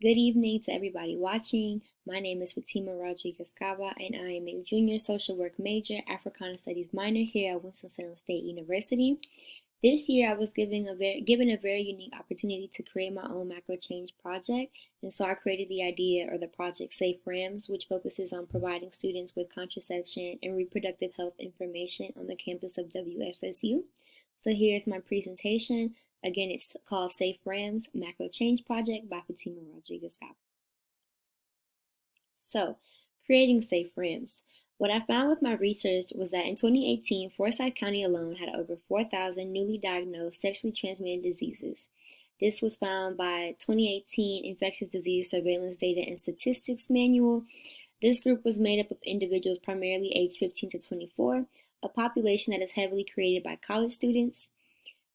Good evening to everybody watching. My name is Fatima Rodriguez Cava, and I am a junior social work major, Africana Studies minor here at Winston-Salem State University. This year, I was given a very unique opportunity to create my own macro change project, and so I created the idea or the project Safe RAMS, which focuses on providing students with contraception and reproductive health information on the campus of WSSU. So here's my presentation. Again, it's called Safe RAMS Macro Change Project by Fatima Rodriguez Cava. So, creating Safe RAMS. What I found with my research was that in 2018, Forsyth County alone had over 4,000 newly diagnosed sexually transmitted diseases. This was found by 2018 Infectious Disease Surveillance Data and Statistics Manual. This group was made up of individuals primarily aged 15 to 24, a population that is heavily created by college students.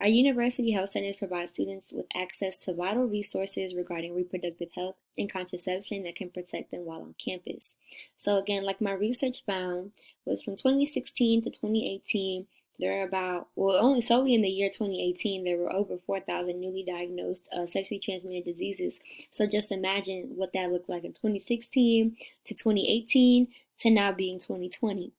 Our university health centers provide students with access to vital resources regarding reproductive health and contraception that can protect them while on campus. So again, like my research found, was from 2016 to 2018, there are only solely in the year 2018, there were over 4,000 newly diagnosed sexually transmitted diseases. So just imagine what that looked like in 2016 to 2018 to now being 2020.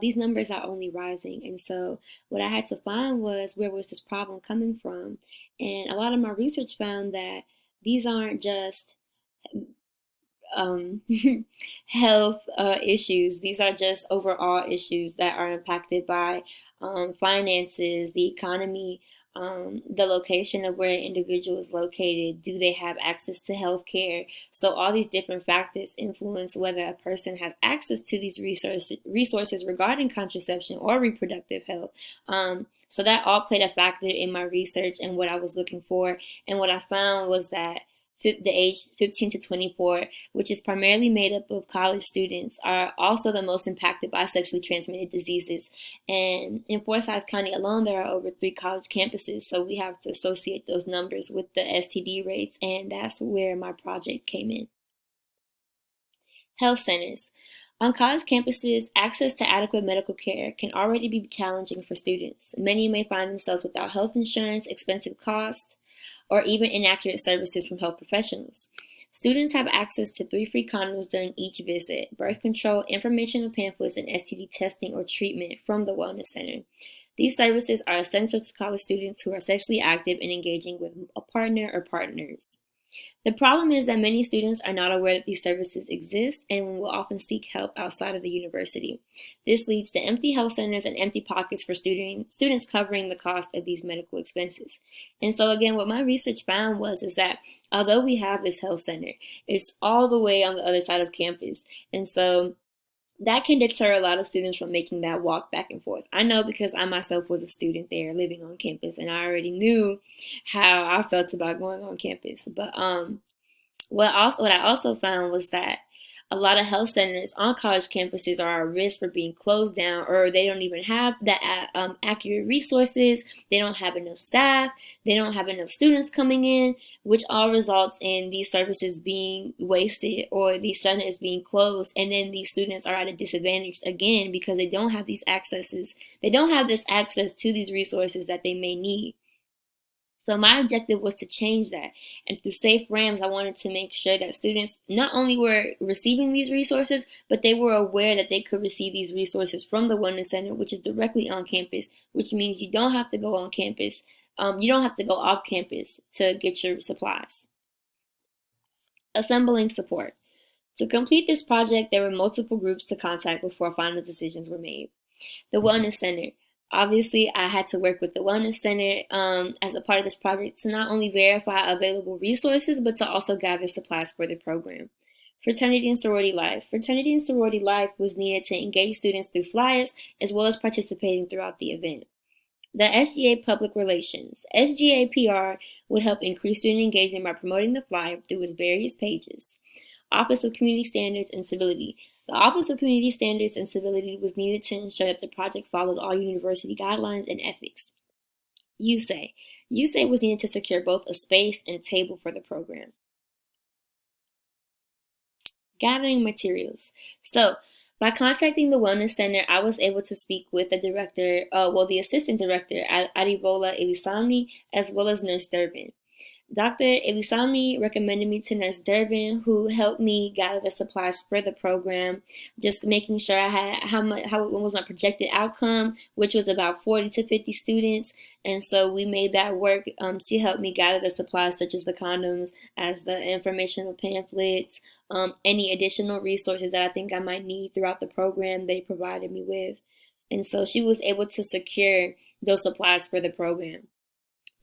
These numbers are only rising, and so what I had to find was where was this problem coming from, and a lot of my research found that these aren't just um, health issues. These are just overall issues that are impacted by finances, the economy, the location of where an individual is located. Do they have access to health care? So all these different factors influence whether a person has access to these resources regarding contraception or reproductive health. So that all played a factor in my research and what I was looking for. And what I found was that the age 15 to 24, which is primarily made up of college students, are also the most impacted by sexually transmitted diseases. And in Forsyth County alone, there are over 3 college campuses, so we have to associate those numbers with the STD rates, and that's where my project came in. Health centers. On college campuses, access to adequate medical care can already be challenging for students. Many may find themselves without health insurance, expensive costs, or even inaccurate services from health professionals. Students have access to 3 free condoms during each visit, birth control, informational pamphlets, and STD testing or treatment from the Wellness Center. These services are essential to college students who are sexually active and engaging with a partner or partners. The problem is that many students are not aware that these services exist and will often seek help outside of the university. This leads to empty health centers and empty pockets for students covering the cost of these medical expenses. And so again, what my research found is that although we have this health center, it's all the way on the other side of campus. And so that can deter a lot of students from making that walk back and forth. I know because I myself was a student there living on campus, and I already knew how I felt about going on campus. But what I also found was that a lot of health centers on college campuses are at risk for being closed down, or they don't even have that accurate resources. They don't have enough staff. They don't have enough students coming in, which all results in these services being wasted or these centers being closed. And then these students are at a disadvantage again because they don't have these accesses. They don't have this access to these resources that they may need. So my objective was to change that. And through Safe RAMS, I wanted to make sure that students not only were receiving these resources, but they were aware that they could receive these resources from the Wellness Center, which is directly on campus, which means you don't have to go on campus. You don't have to go off campus to get your supplies. Assembling support. To complete this project, there were multiple groups to contact before final decisions were made. The Wellness Center. Obviously, I had to work with the Wellness Center as a part of this project to not only verify available resources, but to also gather supplies for the program. Fraternity and Sorority Life. Fraternity and Sorority Life was needed to engage students through flyers as well as participating throughout the event. The SGA Public Relations. SGA PR would help increase student engagement by promoting the flyer through its various pages. Office of Community Standards and Civility. The Office of Community Standards and Civility was needed to ensure that the project followed all university guidelines and ethics. USAE. USAE was needed to secure both a space and table for the program. Gathering materials. So, by contacting the Wellness Center, I was able to speak with the director, the assistant director, Adivola Elisamni, as well as Nurse Durbin. Dr. Elisami recommended me to Nurse Durbin, who helped me gather the supplies for the program, just making sure I had what was my projected outcome, which was about 40 to 50 students. And so we made that work. She helped me gather the supplies such as the condoms, as the informational pamphlets, any additional resources that I think I might need throughout the program they provided me with. And so she was able to secure those supplies for the program.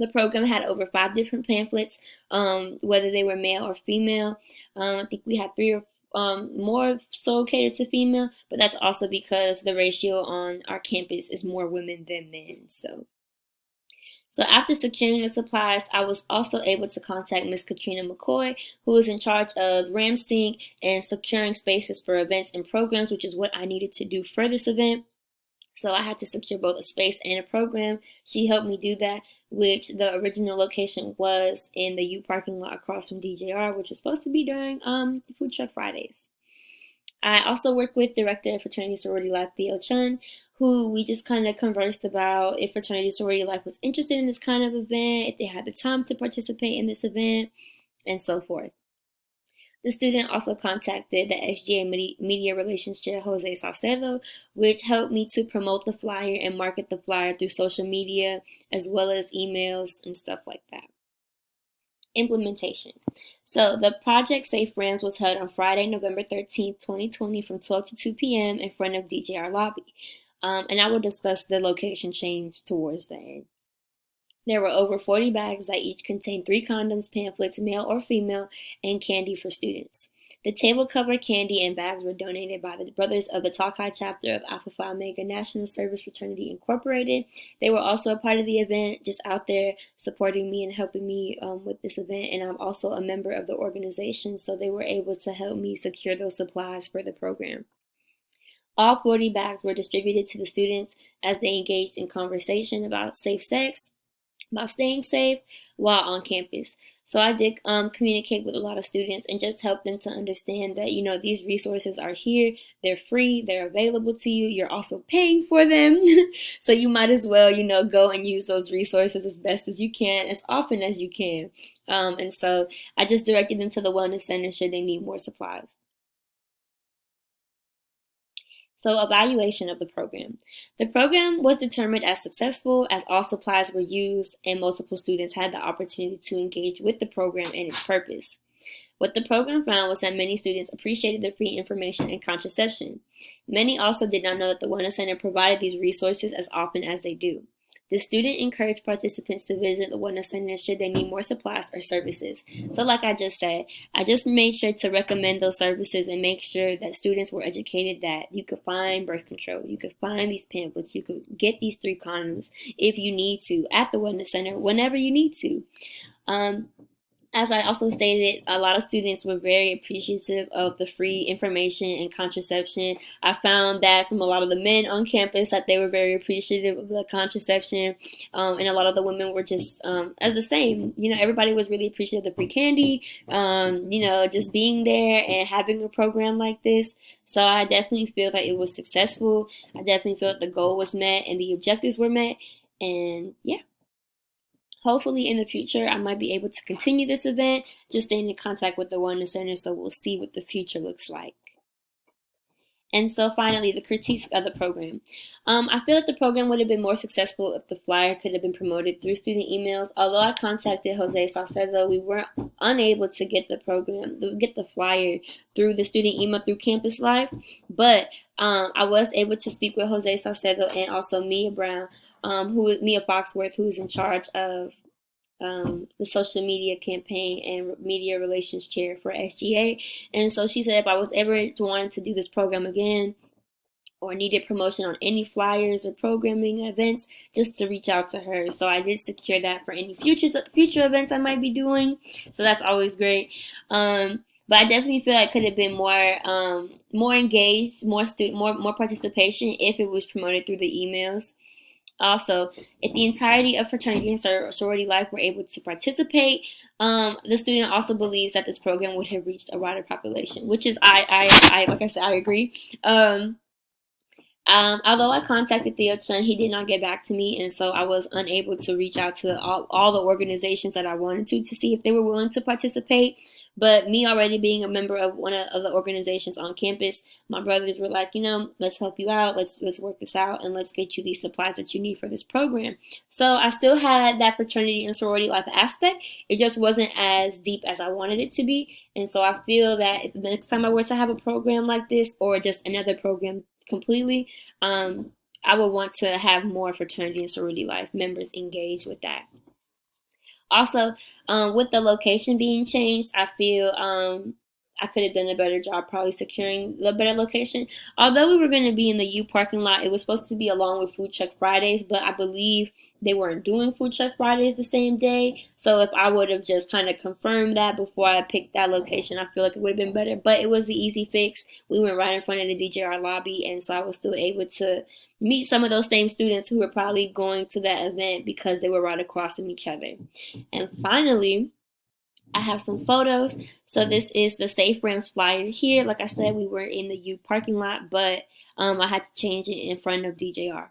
The program had over 5 different pamphlets, whether they were male or female. I think we had 3 or more so catered to female, but that's also because the ratio on our campus is more women than men. So after securing the supplies, I was also able to contact Miss Katrina McCoy, who is in charge of Ramsting and securing spaces for events and programs, which is what I needed to do for this event. So I had to secure both a space and a program. She helped me do that, which the original location was in the U parking lot across from DJR, which was supposed to be during Food Truck Fridays. I also worked with Director of Fraternity Sorority Life, Theo Chun, who we just kind of conversed about if Fraternity Sorority Life was interested in this kind of event, if they had the time to participate in this event, and so forth. The student also contacted the SGA Media Relations Chair, Jose Salcedo, which helped me to promote the flyer and market the flyer through social media, as well as emails and stuff like that. Implementation. So the Project Safe Rams was held on Friday, November 13th, 2020 from 12 to 2 p.m. in front of DJR Lobby. And I will discuss the location change towards the end. There were over 40 bags that each contained 3 condoms, pamphlets, male or female, and candy for students. The table cover, candy, and bags were donated by the Brothers of the Talk chapter of Alpha Phi Omega National Service Fraternity Incorporated. They were also a part of the event, just out there supporting me and helping me with this event. And I'm also a member of the organization, so they were able to help me secure those supplies for the program. All 40 bags were distributed to the students as they engaged in conversation about safe sex, about staying safe while on campus. So I did communicate with a lot of students and just help them to understand that, these resources are here, they're free, they're available to you, you're also paying for them. So you might as well, go and use those resources as best as you can, as often as you can. And so I just directed them to the Wellness Center should they need more supplies. So evaluation of the program. The program was determined as successful as all supplies were used and multiple students had the opportunity to engage with the program and its purpose. What the program found was that many students appreciated the free information and contraception. Many also did not know that the Wellness Center provided these resources as often as they do. The student encouraged participants to visit the Wellness Center should they need more supplies or services. So like I just said, I just made sure to recommend those services and make sure that students were educated that you could find birth control, you could find these pamphlets, you could get these 3 condoms if you need to at the Wellness Center whenever you need to. As I also stated, a lot of students were very appreciative of the free information and contraception. I found that from a lot of the men on campus that they were very appreciative of the contraception, and a lot of the women were just as the same. Everybody was really appreciative of the free candy, just being there and having a program like this. So I definitely feel that it was successful. I definitely feel that the goal was met and the objectives were met. And yeah. Hopefully in the future, I might be able to continue this event, just staying in contact with the Wellness Center, so we'll see what the future looks like. And so finally, the critiques of the program. I feel like the program would have been more successful if the flyer could have been promoted through student emails. Although I contacted Jose Salcedo, we weren't unable to get the flyer through the student email through Campus Life. But I was able to speak with Jose Salcedo and also Mia Brown, Mia Foxworth, who's in charge of the social media campaign and media relations chair for SGA. And so she said if I was ever wanting to do this program again or needed promotion on any flyers or programming events, just to reach out to her. So I did secure that for any future events I might be doing. So that's always great. But I definitely feel like it could have been more engaged, more participation if it was promoted through the emails. Also, if the entirety of fraternity and sorority life were able to participate, the student also believes that this program would have reached a wider population, which is I like I said, I agree. Although I contacted Theo Chun, he did not get back to me, and so I was unable to reach out to all the organizations that I wanted to see if they were willing to participate. But me already being a member of one of the organizations on campus, my brothers were like, let's help you out, let's work this out, and let's get you these supplies that you need for this program. So I still had that fraternity and sorority life aspect. It just wasn't as deep as I wanted it to be, and so I feel that if the next time I were to have a program like this, or just another program completely, I would want to have more fraternity and sorority life members engage with that. Also, with the location being changed, I feel I could have done a better job probably securing the better location. Although we were going to be in the U parking lot, it was supposed to be along with Food Truck Fridays, but I believe they weren't doing Food Truck Fridays the same day. So if I would have just kind of confirmed that before I picked that location, I feel like it would have been better. But it was the easy fix. We went right in front of the DJR lobby, and so I was still able to meet some of those same students who were probably going to that event because they were right across from each other. And finally, I have some photos. So this is the Safe Rams flyer here. Like I said, we were in the U parking lot, but I had to change it in front of DJR.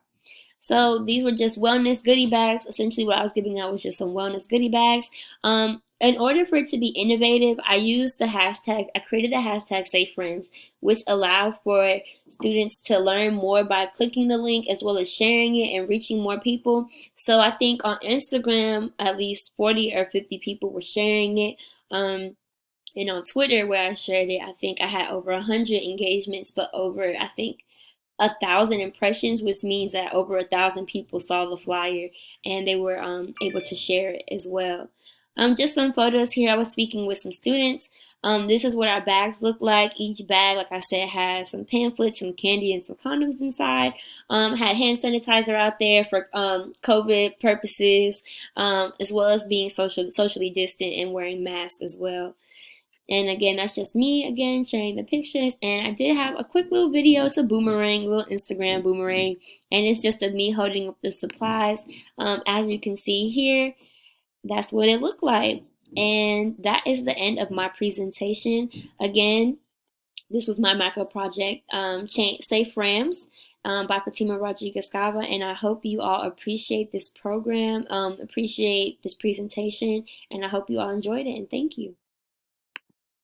So these were just wellness goodie bags. Essentially, what I was giving out was just some wellness goodie bags. In order for it to be innovative, I used the hashtag. I created the hashtag SafeRims, which allowed for students to learn more by clicking the link as well as sharing it and reaching more people. So I think on Instagram, at least 40 or 50 people were sharing it. And on Twitter, where I shared it, I think I had over 100 engagements, but over, I think, 1,000 impressions, which means that over 1,000 people saw the flyer and they were able to share it as well. Just some photos here. I was speaking with some students. This is what our bags look like. Each bag, like I said, has some pamphlets, some candy, and some condoms inside. Had hand sanitizer out there for COVID purposes, as well as being socially distant and wearing masks as well. And again, that's just me again sharing the pictures. And I did have a quick little video. It's a boomerang, little Instagram boomerang. And it's just of me holding up the supplies. As you can see here, that's what it looked like. And that is the end of my presentation. Again, this was my micro project, Safe Rams, by Fatima Rodriguez Gava. And I hope you all appreciate this program, appreciate this presentation. And I hope you all enjoyed it. And thank you.